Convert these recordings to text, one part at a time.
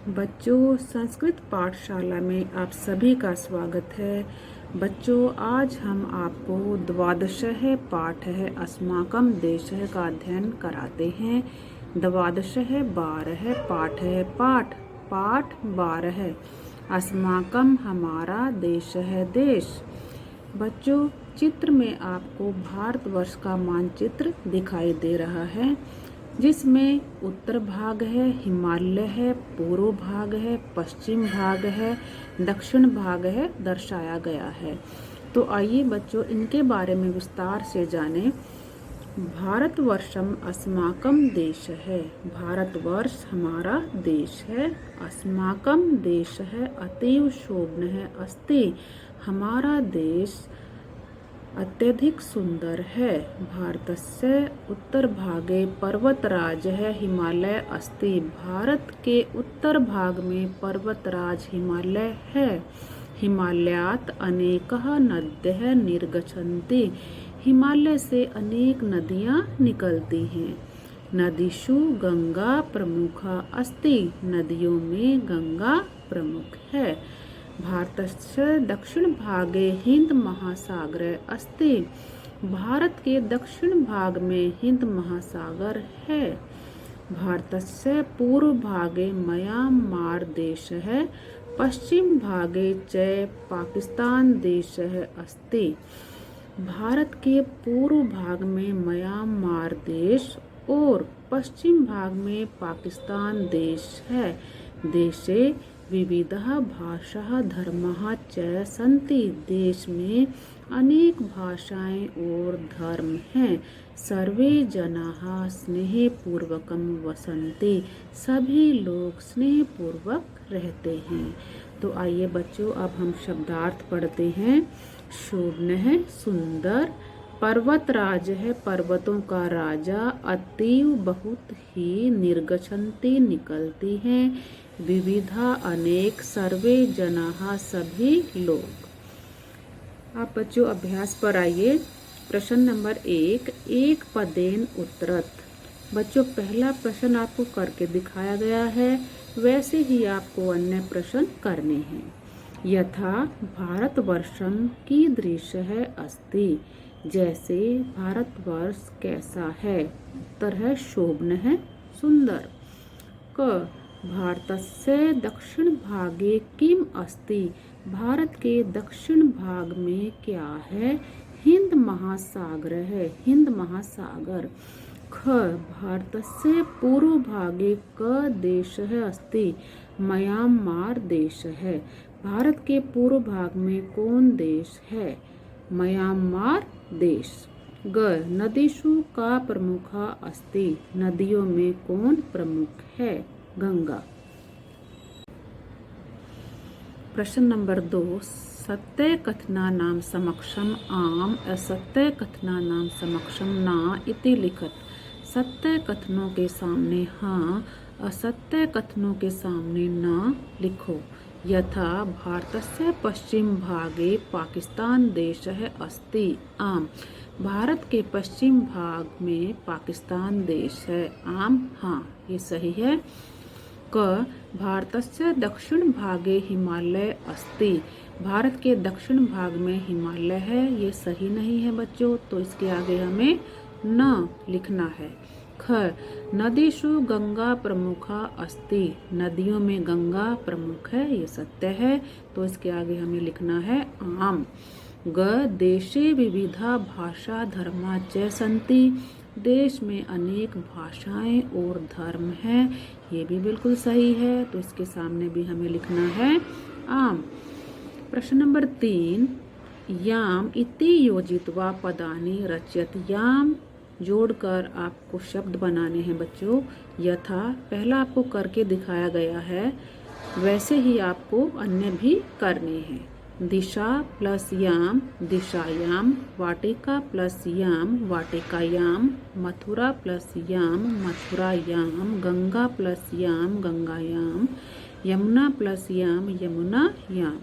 बच्चों, संस्कृत पाठशाला में आप सभी का स्वागत है। बच्चों, आज हम आपको द्वादशः पाठ है अस्माकं देशः का अध्ययन कराते हैं। द्वादशः 12 पाठ है। पाठ 12 अस्माकं हमारा देश है देश। बच्चों, चित्र में आपको भारतवर्ष का मानचित्र दिखाई दे रहा है, जिसमें उत्तर भाग है, हिमालय है, पूर्व भाग है, पश्चिम भाग है, दक्षिण भाग है दर्शाया गया है। तो आइए बच्चों, इनके बारे में विस्तार से जानें। भारतवर्षम अस्माकं देश है। भारतवर्ष हमारा देश है। अस्माकं देश है अतीव शोभन है अस्ति। हमारा देश अत्यधिक सुंदर है। भारतस्य उत्तर भागे पर्वतराज है हिमालय अस्ति। भारत के उत्तर भाग में पर्वतराज हिमालय है। हिमालयात् अनेकः नद्यः निर्गच्छन्ति। हिमालय से अनेक नदियाँ निकलती हैं। नदीषु गंगा प्रमुखा अस्ति। नदियों में गंगा प्रमुख है। भारतस्य दक्षिण भागे हिंद महासागर अस्ति। भारत के दक्षिण भाग में हिंद महासागर है। भारतस्य पूर्व भागे म्यांमार देश है। पश्चिम भागे च पाकिस्तान देश अस्ति। भारत के पूर्व भाग में म्यांमार देश और पश्चिम भाग में पाकिस्तान देश है। देशे विविधः भाषाः धर्माः च सन्ति। देश में अनेक भाषाएं और धर्म हैं। सर्वे जनाः स्नेहपूर्वकं वसन्ति। सभी लोग स्नेहपूर्वक रहते हैं। तो आइए बच्चों, अब हम शब्दार्थ पढ़ते हैं। शोभन है सुंदर। पर्वतराज है पर्वतों का राजा। अतीव बहुत ही। निर्गच्छन्ति निकलती हैं। विविधा अनेक। सर्वे जनाः सभी लोग। आप बच्चों अभ्यास पर आइए। प्रश्न नंबर 1, एक पदेन उत्तरत। बच्चों, पहला प्रश्न आपको करके दिखाया गया है, वैसे ही आपको अन्य प्रश्न करने हैं। यथा भारतवर्षं कीदृशः अस्ति। जैसे भारतवर्ष कैसा है। उत्तर है शोभन है सुंदर। क भारतस्य दक्षिण भागे किम अस्ति। भारत के दक्षिण भाग में क्या है। हिंद महासागर है। हिंद महासागर। ख भारतस्य पूर्व भागे क देशः अस्ति। म्यांमार देश है। भारत के पूर्व भाग में कौन देश है। म्यांमार देश। ग नदीषु का प्रमुखा अस्ति। नदियों में कौन प्रमुख है। गंगा। प्रश्न नंबर 2, सत्य कथनानां समक्षम आम असत्य कथनानां समक्षम न इति लिखत। सत्य कथनों के सामने हाँ, असत्य कथनों के सामने न लिखो। यथा भारतस्य पश्चिम भागे पाकिस्तान देशः अस्ति। आम भारत के पश्चिम भाग में पाकिस्तान देश है। आम हाँ, ये सही है। क भारतस्य दक्षिण भागे हिमालय अस्ति। भारत के दक्षिण भाग में हिमालय है। ये सही नहीं है बच्चों, तो इसके आगे हमें न लिखना है। ख नदीषु गंगा प्रमुखा अस्ति। नदियों में गंगा प्रमुख है। ये सत्य है, तो इसके आगे हमें लिखना है आम। ग देशे विविधा भाषा धर्मा च सन्ति। देश में अनेक भाषाएं और धर्म हैं। ये भी बिल्कुल सही है, तो इसके सामने भी हमें लिखना है आम। प्रश्न नंबर 3, याम इति योजित्वा पदानि रचयत। याम जोड़कर आपको शब्द बनाने हैं बच्चों। यथा पहला आपको करके दिखाया गया है, वैसे ही आपको अन्य भी करने हैं। दिशा प्लस याम दिशायाम। वाटिका प्लस याम वाटिकायाम। मथुरा प्लस याम मथुरायाम। गंगा प्लस याम गंगायाम। यमुना प्लस याम यमुनायाम।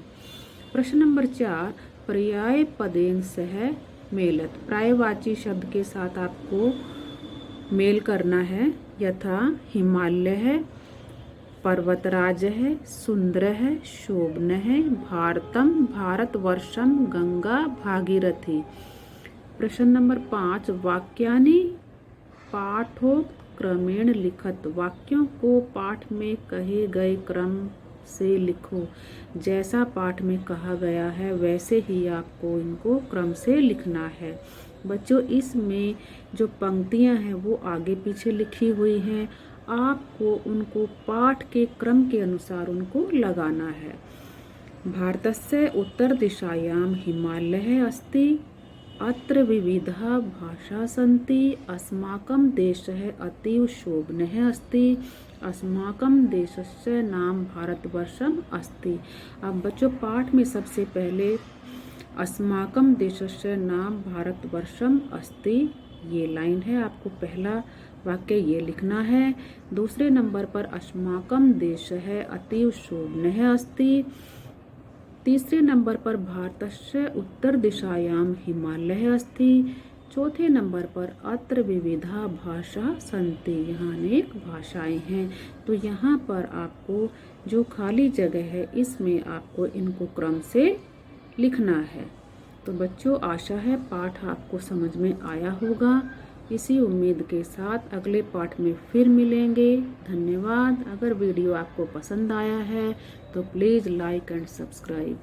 प्रश्न नंबर 4, पर्याय पदेन सह मेलत। पर्यायवाची शब्द के साथ आपको मेल करना है। यथा हिमालय है, पर्वतराज है, सुंदर है, शोभन है, भारतम भारतवर्षम गंगा भागीरथी। प्रश्न नंबर 5, वाक्यानि पाठोक्रमेण लिखत। वाक्यों को पाठ में कहे गए क्रम से लिखो। जैसा पाठ में कहा गया है वैसे ही आपको इनको क्रम से लिखना है। बच्चों, इसमें जो पंक्तियां हैं वो आगे पीछे लिखी हुई हैं, आपको उनको पाठ के क्रम के अनुसार उनको लगाना है। भारतस्य उत्तर दिशायां हिमालयः अस्ति, अत्र विविधा भाषा सन्ति, अस्माकं देशः अतीव शोभनः अस्ति, अस्माकं देशस्य नाम भारतवर्षम अस्ति। अब बच्चों, पाठ में सबसे पहले अस्माकं देशस्य नाम भारतवर्षम अस्ति ये लाइन है, आपको पहला वाक्य ये लिखना है। दूसरे नंबर पर अस्माकं देशः अतीव शोभनः अस्ति। तीसरे नंबर पर भारतस्य उत्तर दिशायां हिमालयः अस्ति। चौथे नंबर पर अत्र विविधा भाषा सन्ति, यहाँ अनेक भाषाएं हैं। तो यहाँ पर आपको जो खाली जगह है इसमें आपको इनको क्रम से लिखना है। तो बच्चों, आशा है पाठ आपको समझ में आया होगा। इसी उम्मीद के साथ अगले पाठ में फिर मिलेंगे। धन्यवाद। अगर वीडियो आपको पसंद आया है तो प्लीज़ लाइक एंड सब्सक्राइब।